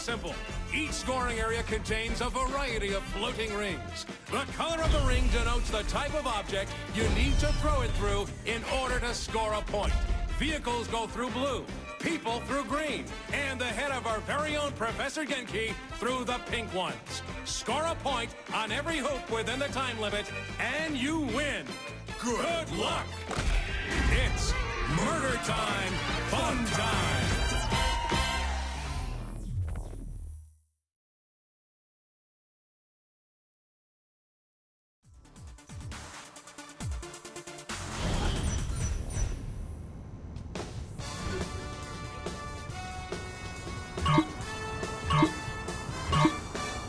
simple. Each scoring area contains a variety of floating rings. The color of the ring denotes the type of object you need to throw it through in order to score a point. Vehicles go through blue, people through green, and the head of our very own Professor Genki through the pink ones. Score a point on every hoop within the time limit, and you win. Good luck. It's murder time, fun time.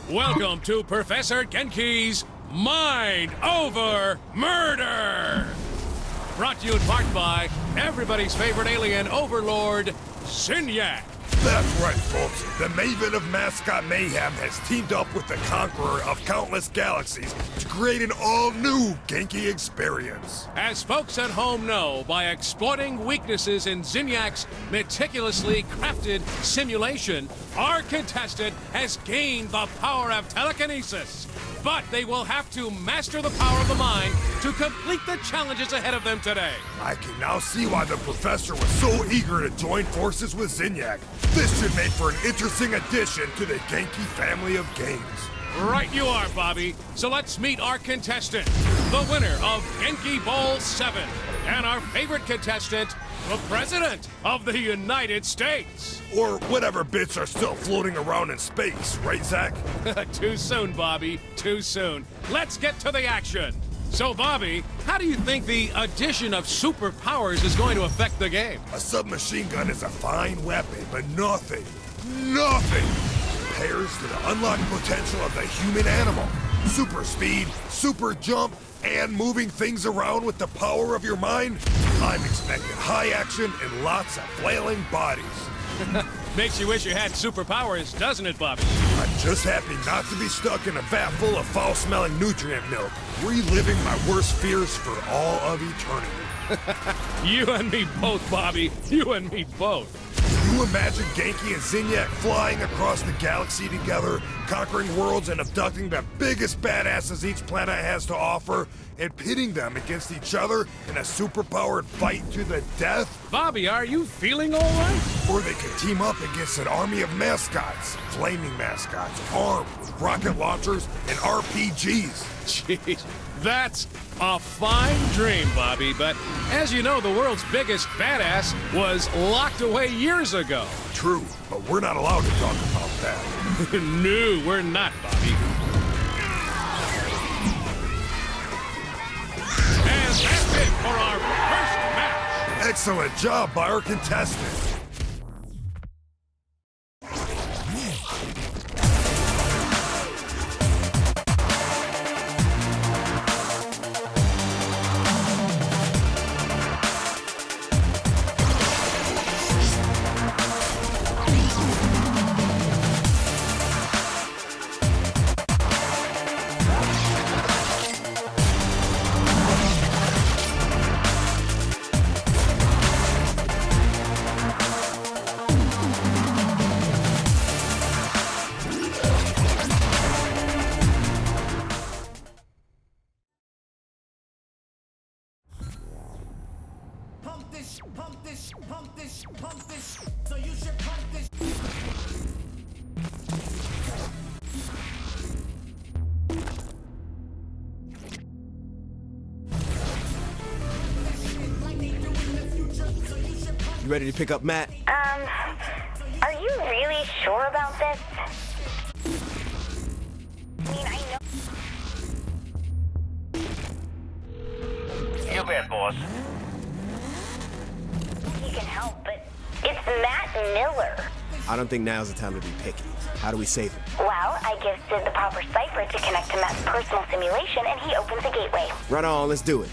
Welcome to Professor Genki's Mind Over Murder! Brought to you in part by everybody's favorite alien overlord, Zinyak. That's right, folks. The Maven of Mascot Mayhem has teamed up with the Conqueror of Countless Galaxies to create an all-new Genki experience. As folks at home know, by exploiting weaknesses in Zinyak's meticulously crafted simulation, our contestant has gained the power of telekinesis. But they will have to master the power of the mind to complete the challenges ahead of them today. I can now see why the Professor was so eager to join forces with Zinyak. This should make for an interesting addition to the Genki family of games. Right you are, Bobby. So let's meet our contestant, the winner of Genki Bowl 7, and our favorite contestant, the President of the United States. Or whatever bits are still floating around in space, right, Zach? Too soon, Bobby. Too soon. Let's get to the action. So, Bobby, how do you think the addition of superpowers is going to affect the game? A submachine gun is a fine weapon, but nothing compares to the unlocked potential of the human animal. Super speed, super jump, and moving things around with the power of your mind. I'm expecting high action and lots of flailing bodies. Makes you wish you had superpowers, doesn't it, Bobby? I'm just happy not to be stuck in a vat full of foul-smelling nutrient milk, reliving my worst fears for all of eternity. You and me both, Bobby. You and me both. Can you imagine Genki and Zinyak flying across the galaxy together, conquering worlds and abducting the biggest badasses each planet has to offer, and pitting them against each other in a superpowered fight to the death? Bobby, are you feeling all right? Or they could team up against an army of mascots, flaming mascots, armed with rocket launchers and RPGs. Jeez, that's a fine dream, Bobby, but as you know, the world's biggest badass was locked away years ago. True, but we're not allowed to talk about that. No, we're not, Bobby. And that's it for our first match. Excellent job by our contestant. Pump this, so you should pump this. You ready to pick up Matt? Are you really sure about this? I mean, I know. You bet, boss. He can help, but it's Matt Miller. I don't think now's the time to be picky. How do we save him? Well, I gifted the proper cipher to connect to Matt's personal simulation, and he opens the gateway. Right on, let's do it.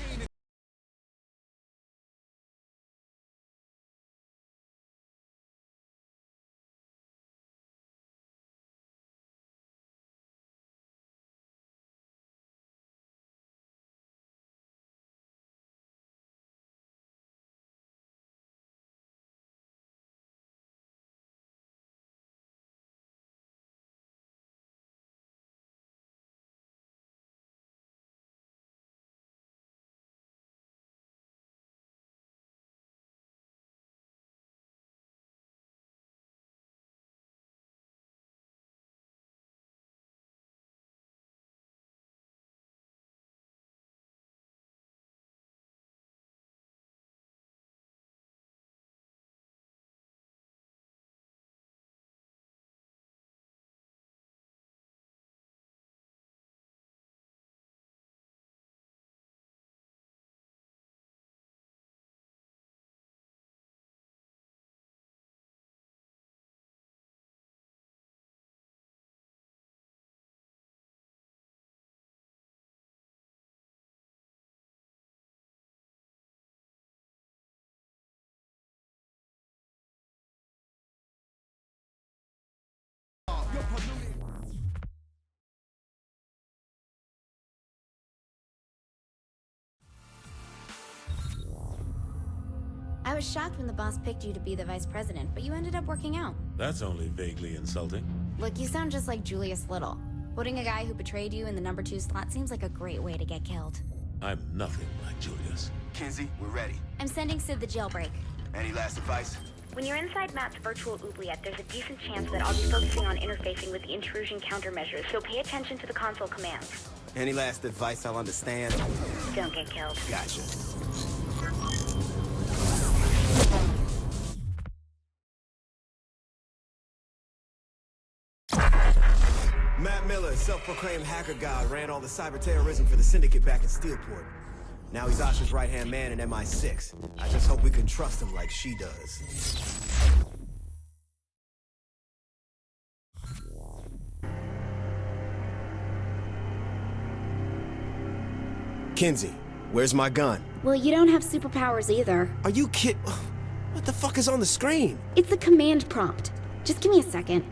was shocked when the boss picked you to be the vice president, but you ended up working out. That's only vaguely insulting. Look, you sound just like Julius Little. Putting a guy who betrayed you in the number 2 slot seems like a great way to get killed. I'm nothing like Julius. Kinsey, we're ready. I'm sending Sid the jailbreak. Any last advice? When you're inside Matt's virtual oubliette, there's a decent chance that I'll be focusing on interfacing with the intrusion countermeasures, so pay attention to the console commands. Any last advice I'll understand? Don't get killed. Gotcha. Matt Miller, self-proclaimed hacker god, ran all the cyber terrorism for the Syndicate back in Steelport. Now he's Asha's right-hand man in MI6. I just hope we can trust him like she does. Kinsey, where's my gun? Well, you don't have superpowers either. Are you kid? What the fuck is on the screen? It's the command prompt. Just give me a second.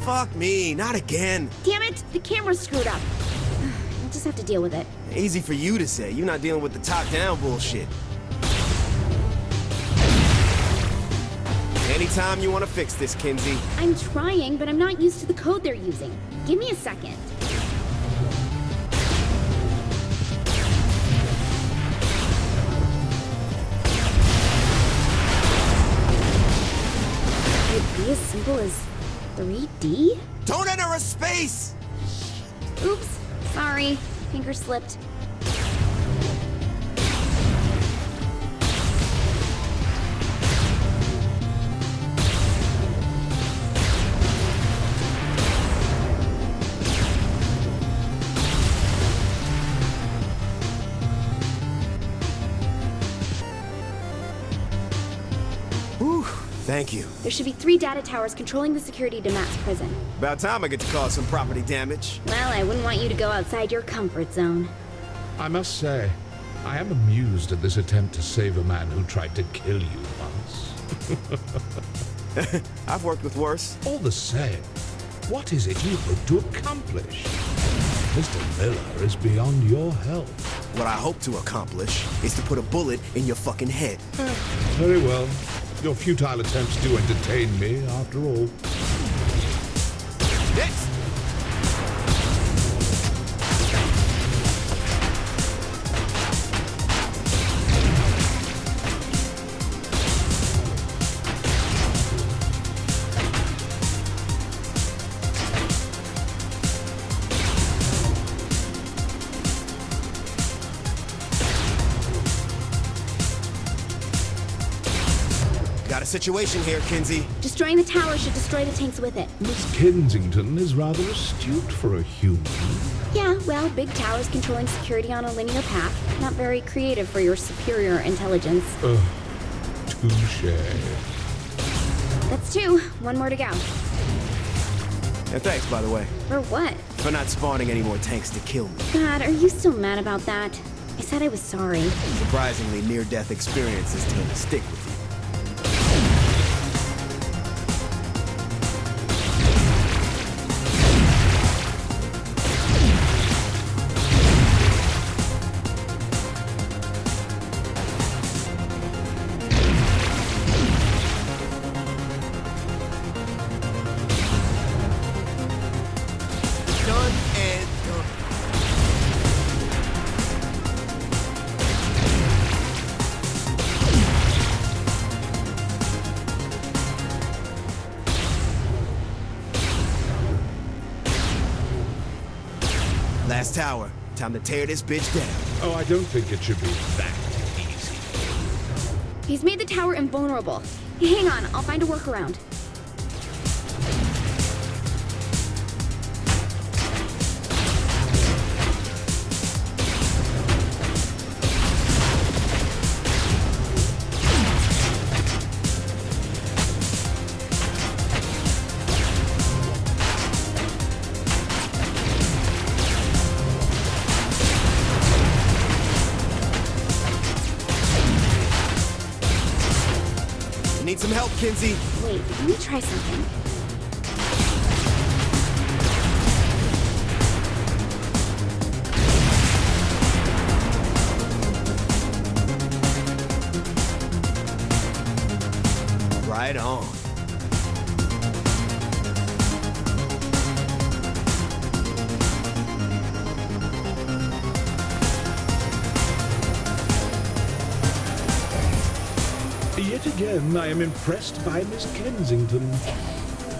Fuck me, not again. Damn it! The camera's screwed up. I'll just have to deal with it. Easy for you to say. You're not dealing with the top-down bullshit. Anytime you want to fix this, Kinsey. I'm trying, but I'm not used to the code they're using. Give me a second. Could it be as simple as 3D? Don't enter a space! Oops, sorry. Finger slipped. Whew, thank you. There should be 3 data towers controlling the security to Matt's prison. About time I get to cause some property damage. Well, I wouldn't want you to go outside your comfort zone. I must say, I am amused at this attempt to save a man who tried to kill you once. I've worked with worse. All the same, what is it you hope to accomplish? Mr. Miller is beyond your help. What I hope to accomplish is to put a bullet in your fucking head. Very well. Your futile attempts do entertain me, after all. Next! Got a situation here, Kinsey. Destroying the tower should destroy the tanks with it. Miss Kensington is rather astute for a human. Yeah, well, big towers controlling security on a linear path. Not very creative for your superior intelligence. Touche. That's 2. 1 more to go. And thanks, by the way, For what? for not spawning any more tanks to kill me. God, are you still mad about that? I said I was sorry. Surprisingly, near-death experiences tend to stick with you. Done and done. Last tower. Time to tear this bitch down. Oh, I don't think it should be that easy. He's made the tower invulnerable. Hey, hang on, I'll find a workaround. Need some help, Kinsey. Wait, let me try something. Right on. Yet again, I am impressed by Miss Kensington.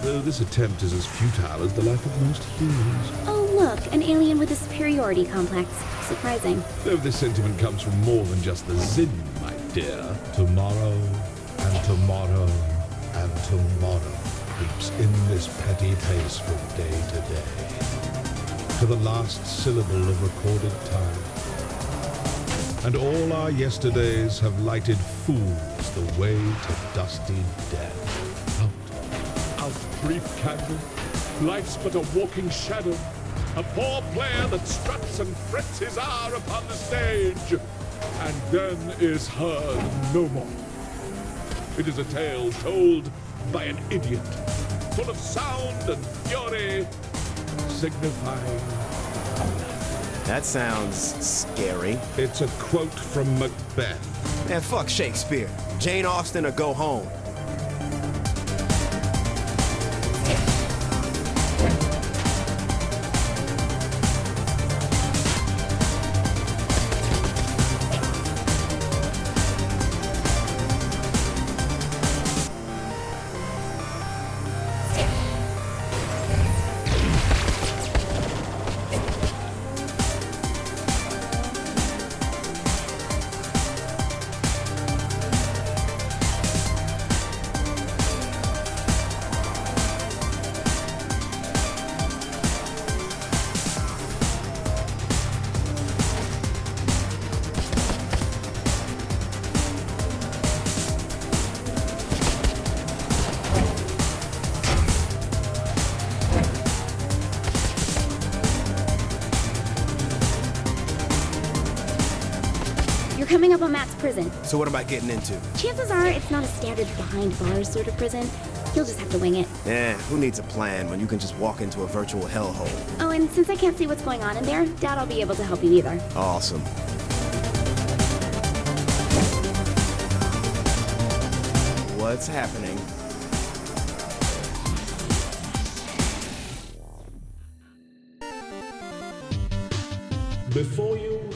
Though this attempt is as futile as the life of most humans. Oh, look, an alien with a superiority complex. Surprising. Though this sentiment comes from more than just the Zin, my dear. Tomorrow, and tomorrow, and tomorrow creeps in this petty pace from day to day, to the last syllable of recorded time. And all our yesterdays have lighted fools the way to dusty death. Out, brief candle, life's but a walking shadow, a poor player that struts and frets his hour upon the stage, and then is heard no more. It is a tale told by an idiot, full of sound and fury, signifying That sounds scary. it's a quote from Macbeth. Man, fuck Shakespeare. Jane Austen or go home. You're coming up on Matt's prison. So what am I getting into? Chances are it's not a standard behind bars sort of prison. You'll just have to wing it. Who needs a plan when you can just walk into a virtual hellhole? Oh, and since I can't see what's going on in there, doubt I'll be able to help you either. Awesome. What's happening? Before you,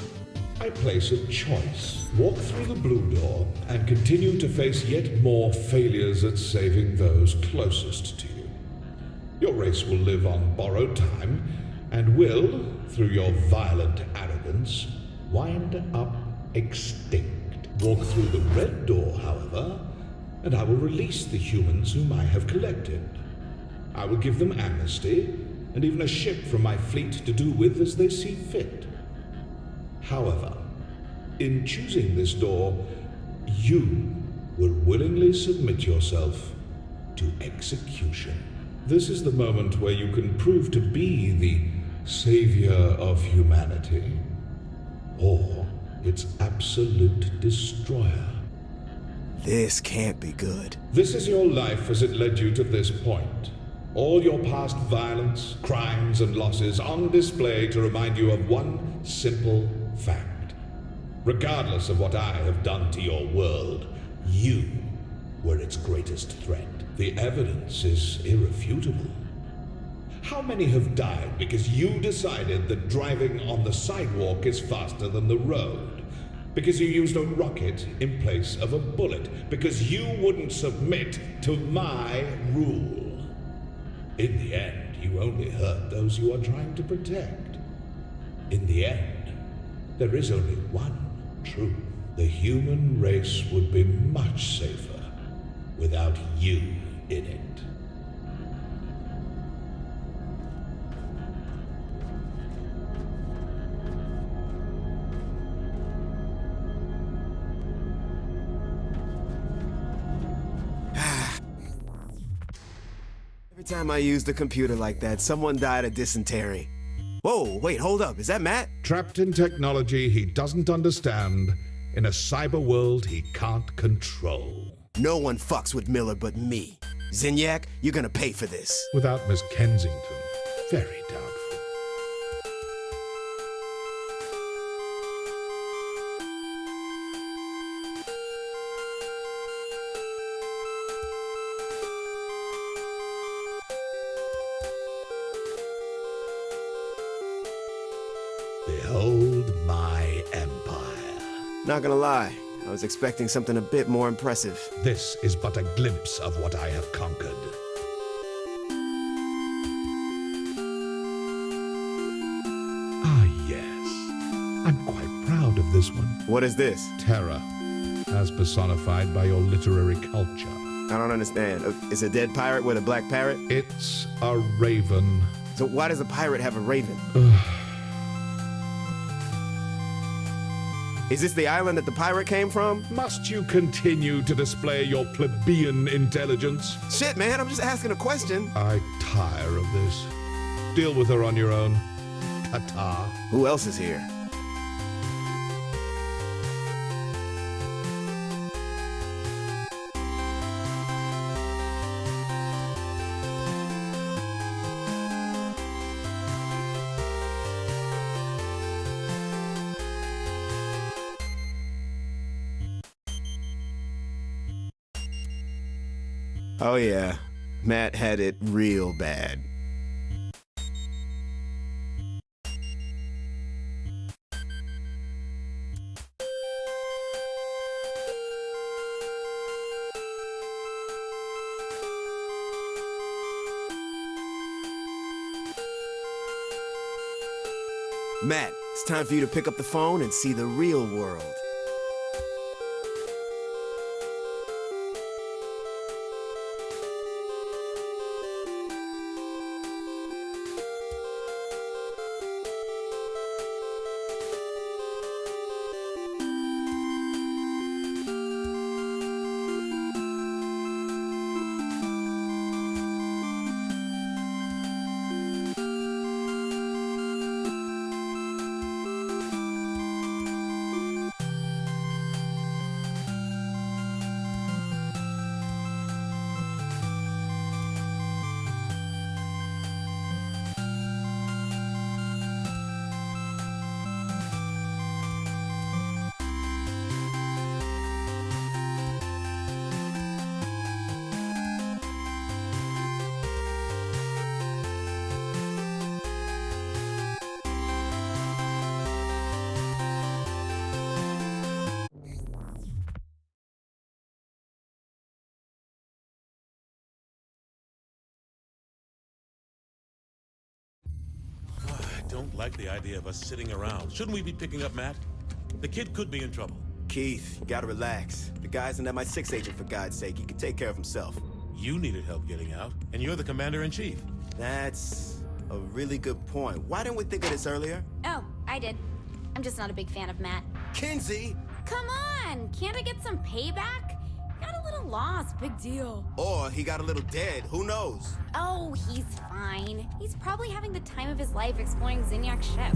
I place a choice. Walk through the blue door and continue to face yet more failures at saving those closest to you. Your race will live on borrowed time and will, through your violent arrogance, wind up extinct. Walk through the red door, however, and I will release the humans whom I have collected. I will give them amnesty and even a ship from my fleet to do with as they see fit. However, in choosing this door, you will willingly submit yourself to execution. This is the moment where you can prove to be the savior of humanity, or its absolute destroyer. This can't be good. This is your life as it led you to this point. All your past violence, crimes, and losses on display to remind you of one simple fact. Regardless of what I have done to your world, you were its greatest threat. The evidence is irrefutable. How many have died because you decided that driving on the sidewalk is faster than the road? Because you used a rocket in place of a bullet? Because you wouldn't submit to my rule? In the end, you only hurt those you are trying to protect. In the end, there is only one truth. The human race would be much safer without you in it. Every time I use the computer like that, someone died of dysentery. Whoa, wait, hold up. Is that Matt? Trapped in technology he doesn't understand, in a cyber world he can't control. No one fucks with Miller but me. Zinyak, you're gonna pay for this. Without Miss Kensington, very doubtful. Not gonna lie, I was expecting something a bit more impressive. This is but a glimpse of what I have conquered. Ah, yes. I'm quite proud of this one. What is this? Terror, as personified by your literary culture. I don't understand. Is a dead pirate with a black parrot? It's a raven. So why does a pirate have a raven? Is this the island that the pirate came from? Must you continue to display your plebeian intelligence? Shit, man, I'm just asking a question. I tire of this. Deal with her on your own. Ta-ta. Who else is here? Oh yeah, Matt had it real bad. Matt, it's time for you to pick up the phone and see the real world. I don't like the idea of us sitting around. Shouldn't we be picking up Matt? The kid could be in trouble. Keith, you gotta relax. The guy's an MI6 agent, for God's sake. He can take care of himself. You needed help getting out, and you're the commander-in-chief. That's a really good point. Why didn't we think of this earlier? Oh, I did. I'm just not a big fan of Matt. Kinsey! Come on! Can't I get some payback? Got a little lost, big deal. Or he got a little dead, who knows? Oh, he's fine. He's probably having the time of his life exploring Zinyak's ship.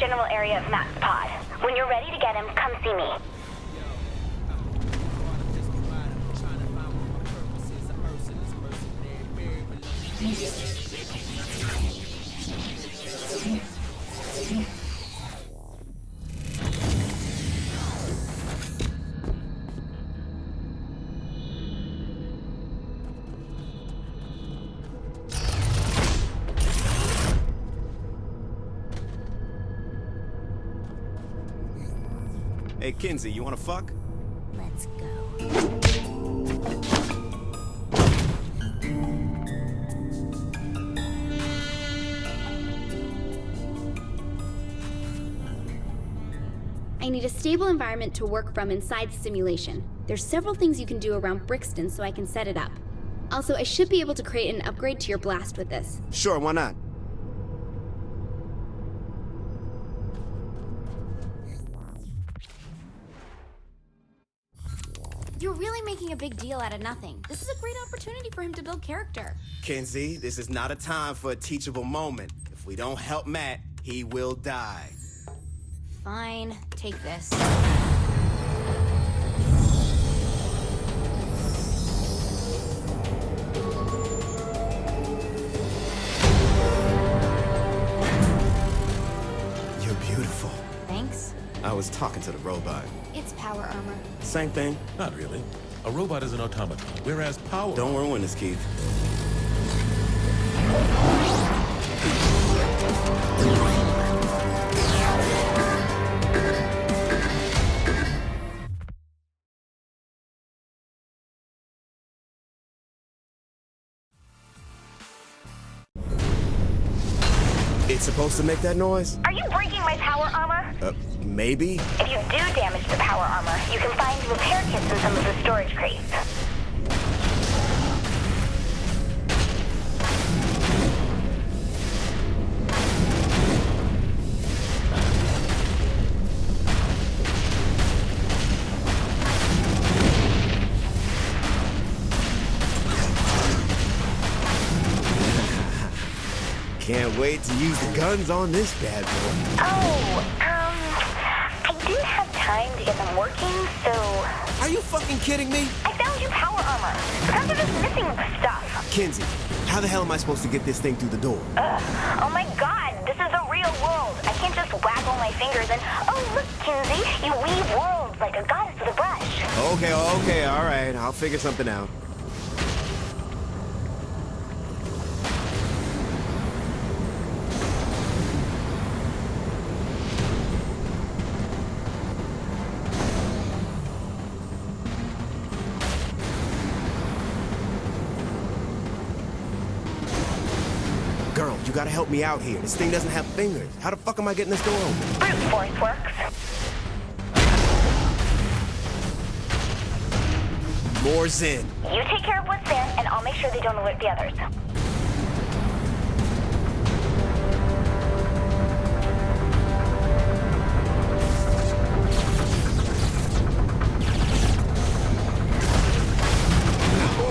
general area of Matt's pod. When you're ready to get him, come see me. Hey, Kinsey, you wanna fuck? Let's go. I need a stable environment to work from inside the simulation. There's several things you can do around Brixton so I can set it up. Also, I should be able to create an upgrade to your blast with this. Sure, why not? You're really making a big deal out of nothing. This is a great opportunity for him to build character. Kinsey, this is not a time for a teachable moment. If we don't help Matt, he will die. Fine, take this. You're beautiful. Thanks. I was talking to the robot. It's power armor. Same thing. Not really. A robot is an automaton, whereas power... Don't ruin this, Keith. It's supposed to make that noise? Are you breaking my power armor? Maybe? If you do damage the power armor, you can find repair kits in some of the storage crates. Can't wait to use the guns on this bad boy. I didn't have time to get them working, so... Are you fucking kidding me? I found you power armor. Perhaps you're just missing stuff. Kinsey, how the hell am I supposed to get this thing through the door? Oh my god, this is the real world. I can't just waggle my fingers and... Oh, look, Kinsey, you weave worlds like a goddess with a brush. Okay, all right. I'll figure something out. Girl, you gotta help me out here. This thing doesn't have fingers. How the fuck am I getting this door open? Brute force works. More's in. You take care of what's there, and I'll make sure they don't alert the others.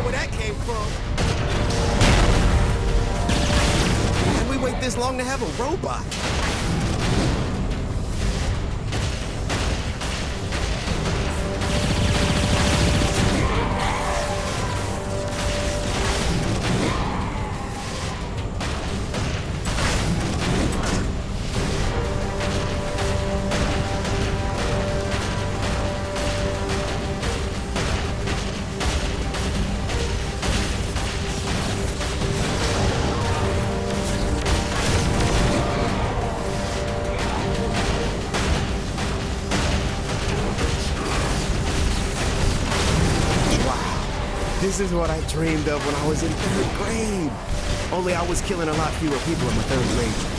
Where that came from? And we wait this long to have a robot. This is what I dreamed of when I was in 3rd grade. Only I was killing a lot fewer people in my 3rd grade.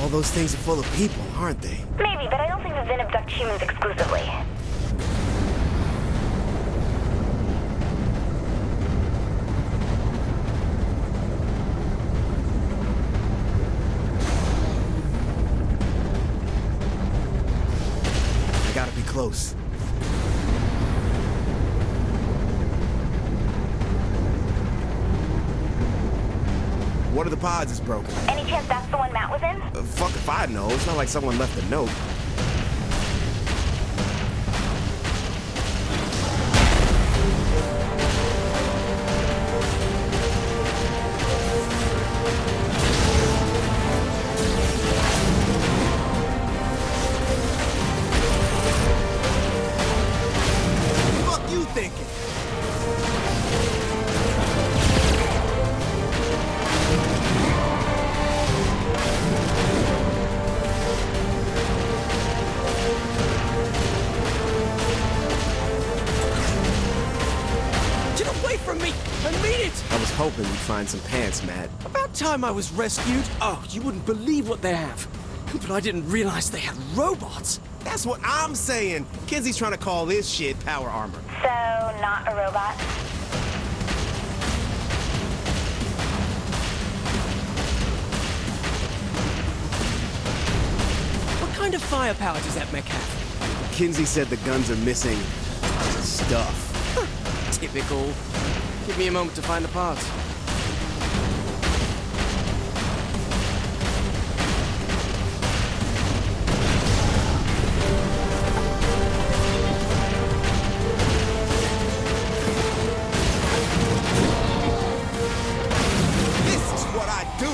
All those things are full of people, aren't they? Maybe, but I don't think the Vin abduct humans exclusively. I gotta be close. One of the pods is broken. Any chance that's the one Matt was in? Fuck if I know. It's not like someone left a note. Fuck you thinking? Get away from me! I mean it! I was hoping we'd find some pants, Matt. About time I was rescued. Oh, you wouldn't believe what they have. But I didn't realize they had robots. That's what I'm saying. Kenzie's trying to call this shit power armor. So, not a robot? What kind of firepower does that mech have? Kinsey said the guns are missing stuff. Typical. Give me a moment to find the parts. This is what I do.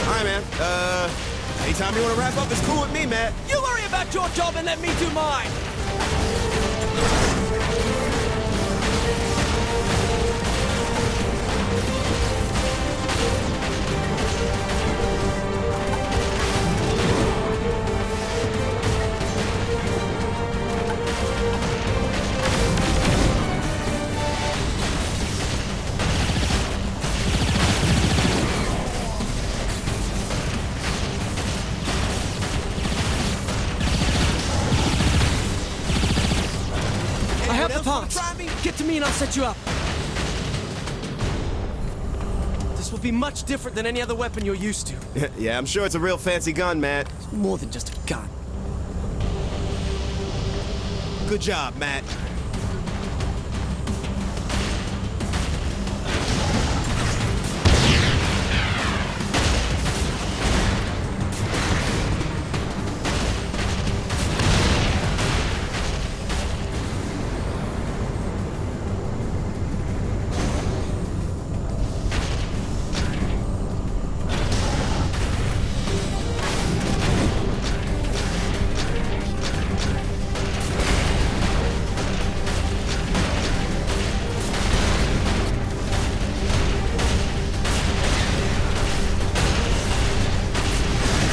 All right, man. Anytime you want to wrap up, it's cool with me, Matt. You worry about your job and let me do mine! I have the else wanna parts. try me? Get to me and I'll set you up. This will be much different than any other weapon you're used to. Yeah, I'm sure it's a real fancy gun, Matt. More than just a gun. Good job, Matt.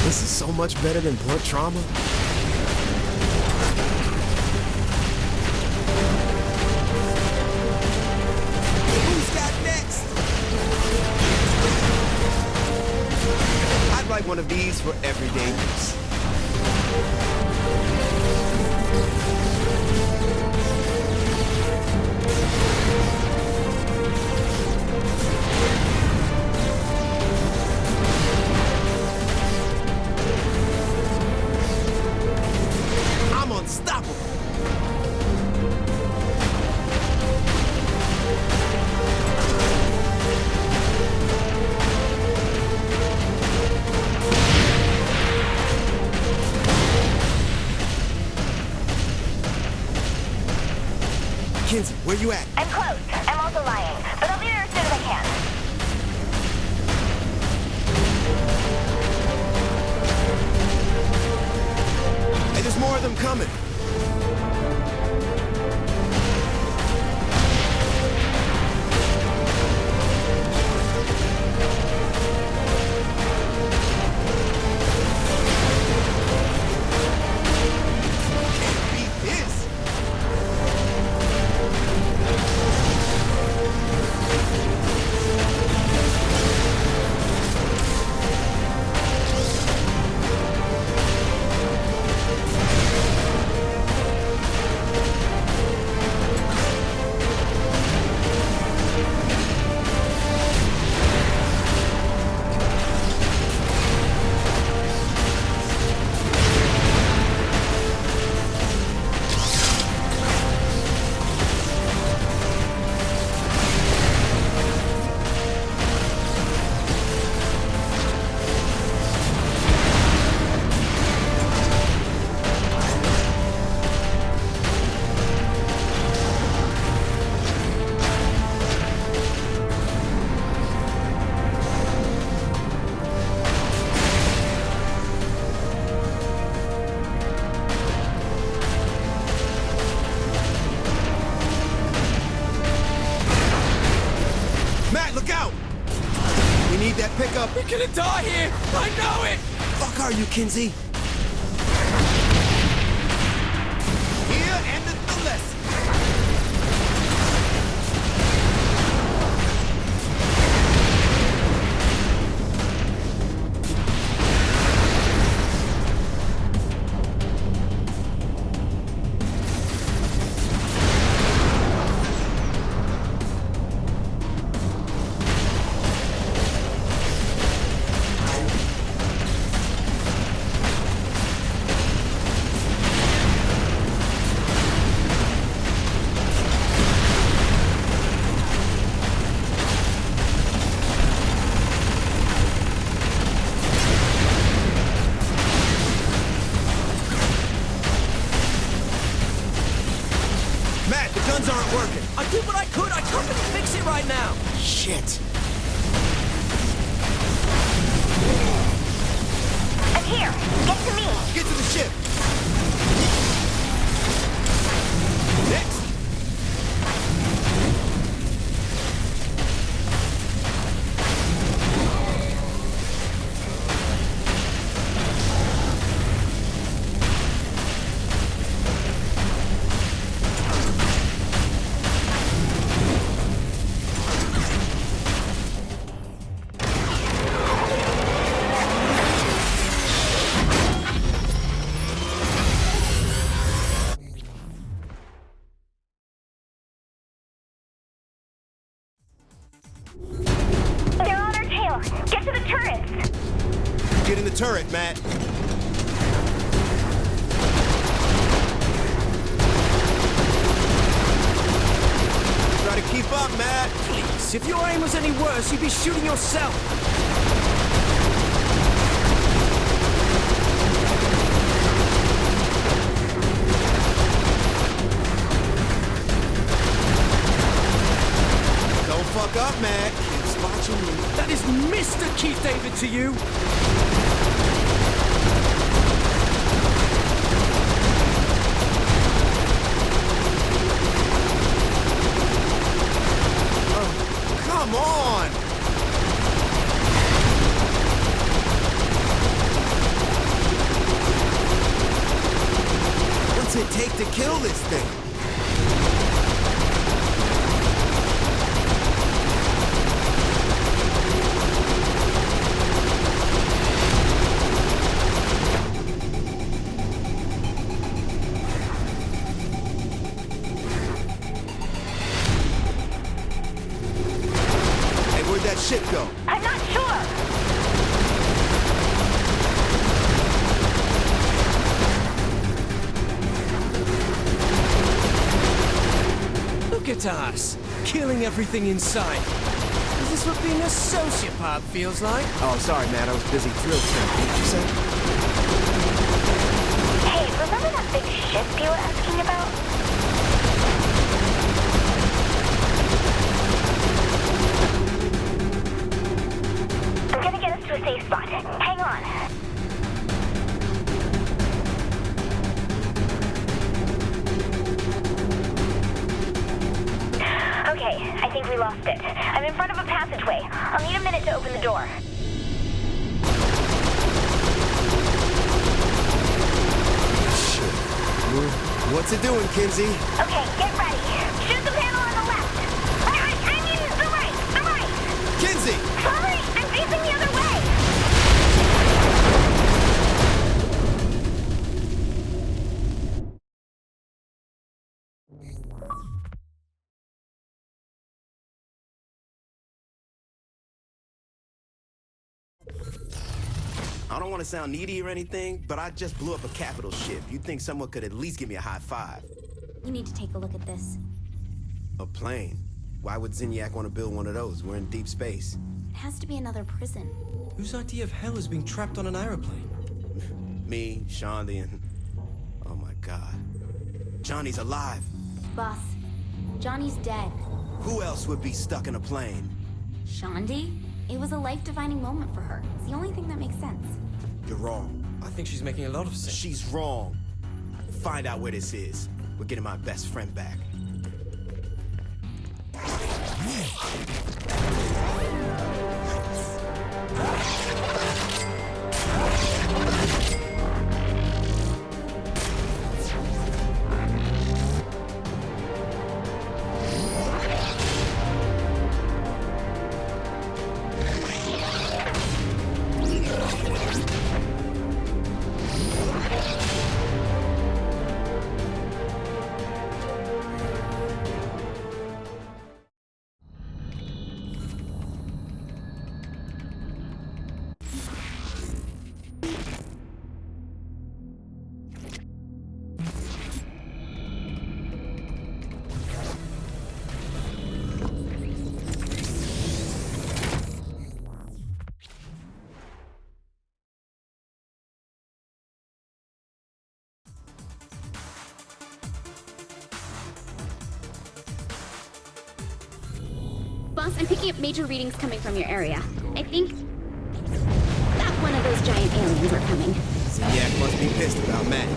This is so much better than blood trauma. Who's got next? I'd like one of these for everyday use. I'm unstoppable. Kinsey, where you at? I'm close. I'm also lying, but I'll be there as soon as I can. him coming. We're gonna die here! I know it! Fuck are you, Kinsey? Here endeth the lesson. Aren't working. I did what I could. I can't really fix it right now. Shit. I'm here. Get to me. Get to the ship. Next. Get to the turrets! Get in the turret, Matt. Try to keep up, Matt. Please, if your aim was any worse, you'd be shooting yourself. Don't fuck up, Matt. Keep watching you. That is Mr. Keith David to you. Oh, come on! What's it take to kill this thing? Where'd that ship go? I'm not sure. Look at us, killing everything in sight. Is this what being a sociopath feels like? Oh, sorry, man. I was busy thrill tramping. What you say? Hey, remember that big ship you were asking about? I'm gonna get us to a safe spot. Hang on. passageway. I'll need a minute to open the door. Shit. What's it doing, Kinsey? Okay, get ready. Shoot the panel on the left. I mean the right. The right. Kinsey! Sorry, I'm facing the other way. I don't want to sound needy or anything, but I just blew up a capital ship. You'd think someone could at least give me a high five. You need to take a look at this. A plane? Why would Zinyak want to build one of those? We're in deep space. It has to be another prison. Whose idea of hell is being trapped on an aeroplane? Me, Shaundi, and... oh my god. Johnny's alive. Boss, Johnny's dead. Who else would be stuck in a plane? Shaundi? It was a life-defining moment for her. It's the only thing that makes sense. You're wrong. I think she's making a lot of sense. She's wrong. Find out where this is. We're getting my best friend back. Boss, I'm picking up major readings coming from your area. I think that one of those giant aliens are coming. Zinyak must be pissed about Matt.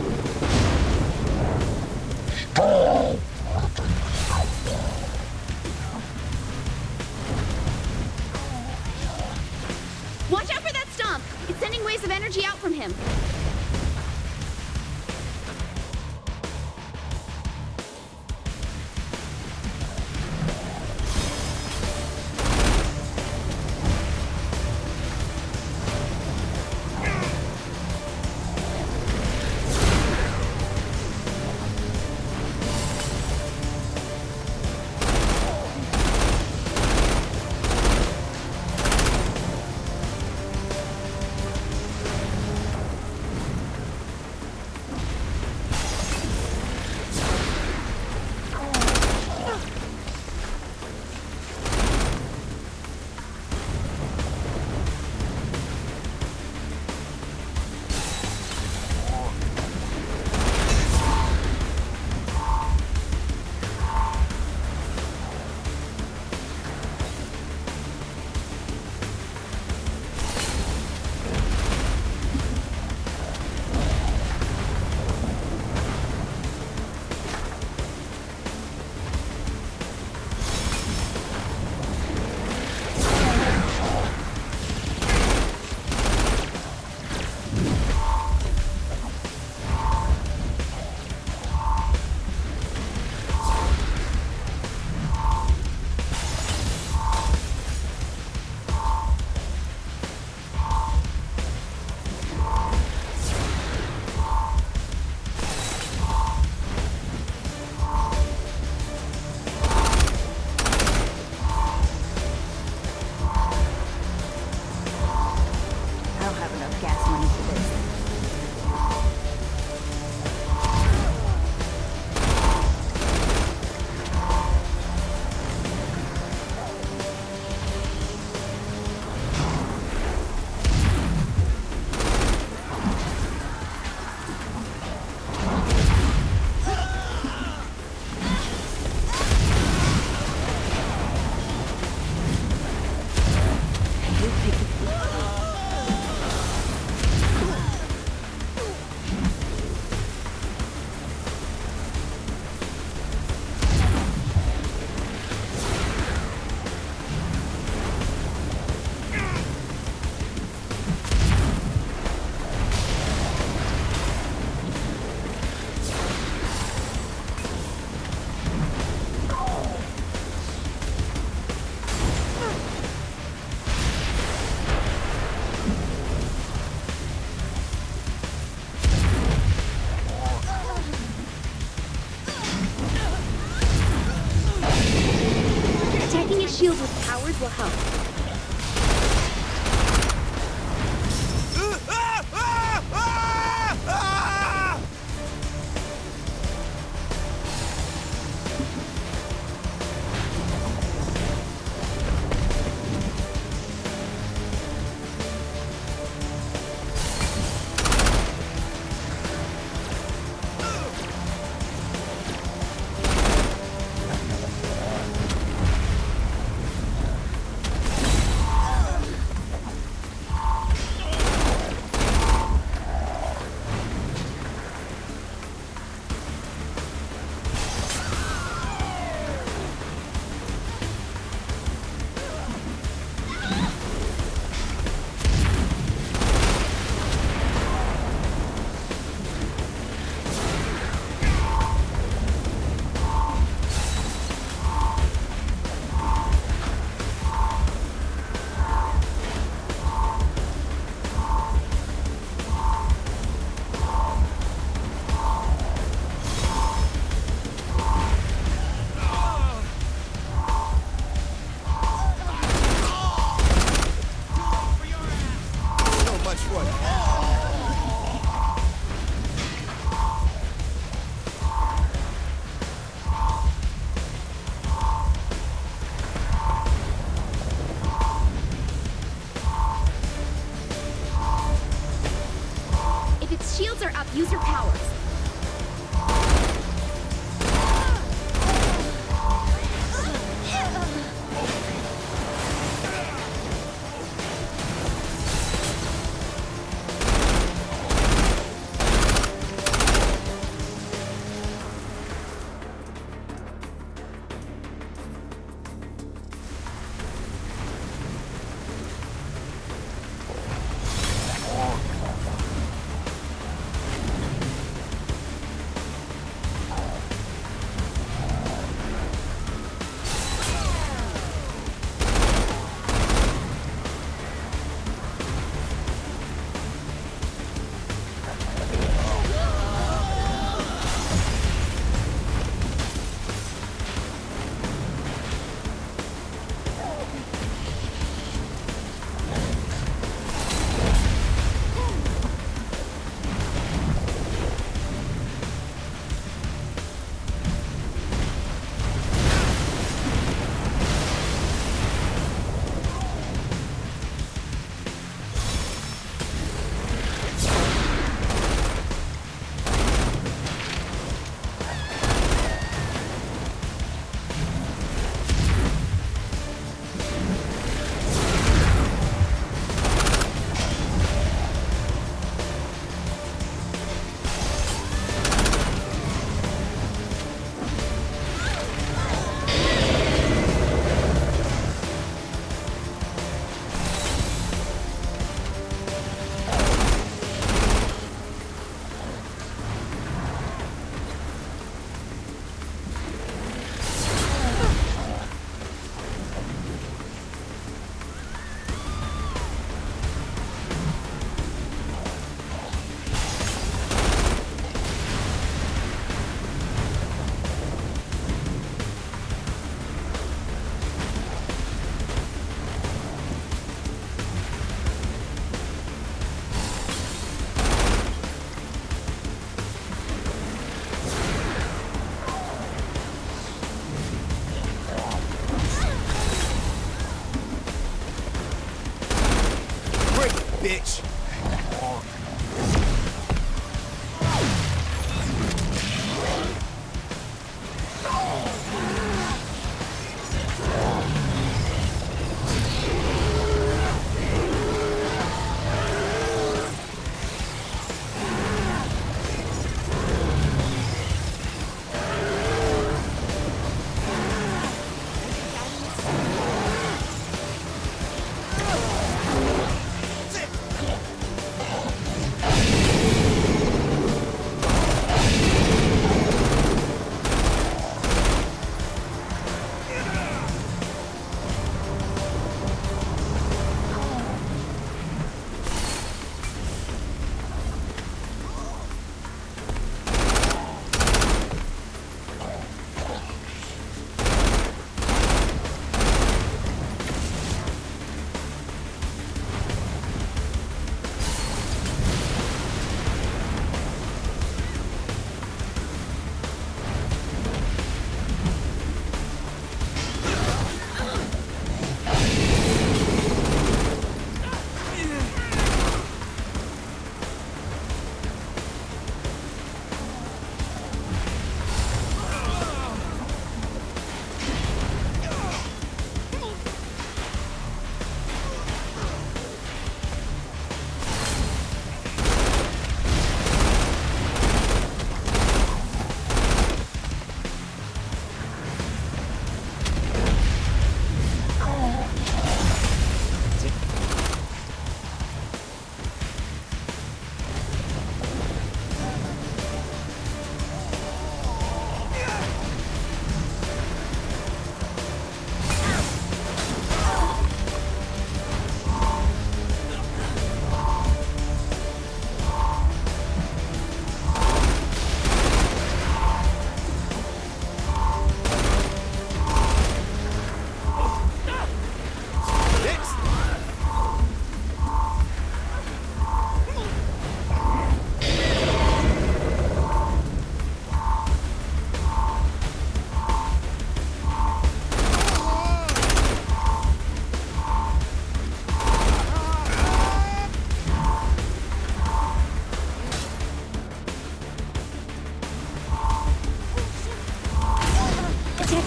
Watch out for that stomp! It's sending waves of energy out from him. help. If its shields are up, use your powers. bitch.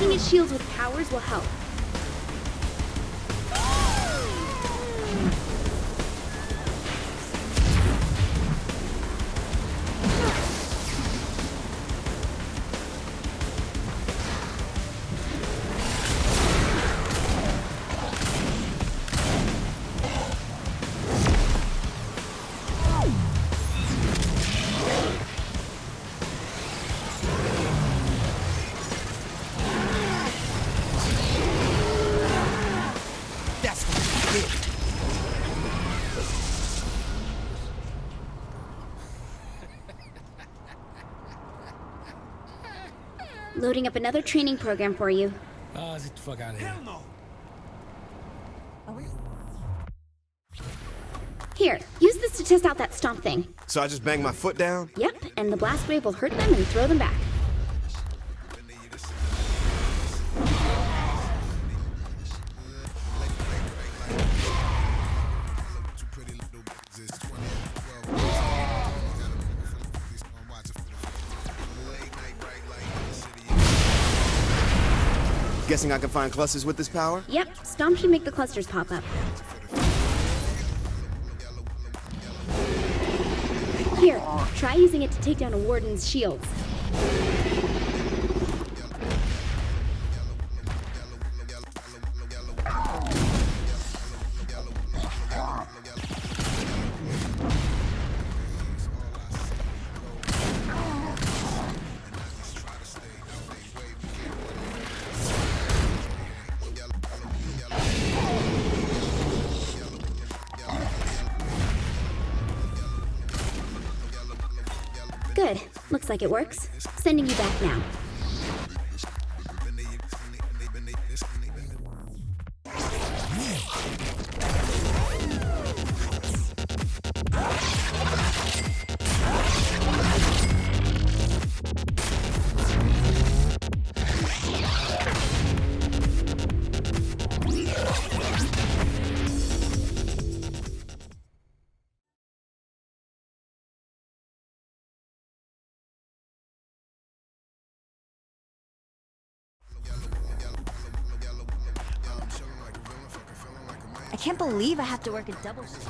Stacking its shields with powers will help. Loading up another training program for you. Oh, get the fuck out of here. Hell no! Here, use this to test out that stomp thing. So I just bang my foot down? Yep, and the blast wave will hurt them and throw them back. Guessing I can find clusters with this power? Yep, stomp should make the clusters pop up. Here, try using it to take down a warden's shields. Good. Looks like it works. Sending you back now. I can't believe I have to work a double shift.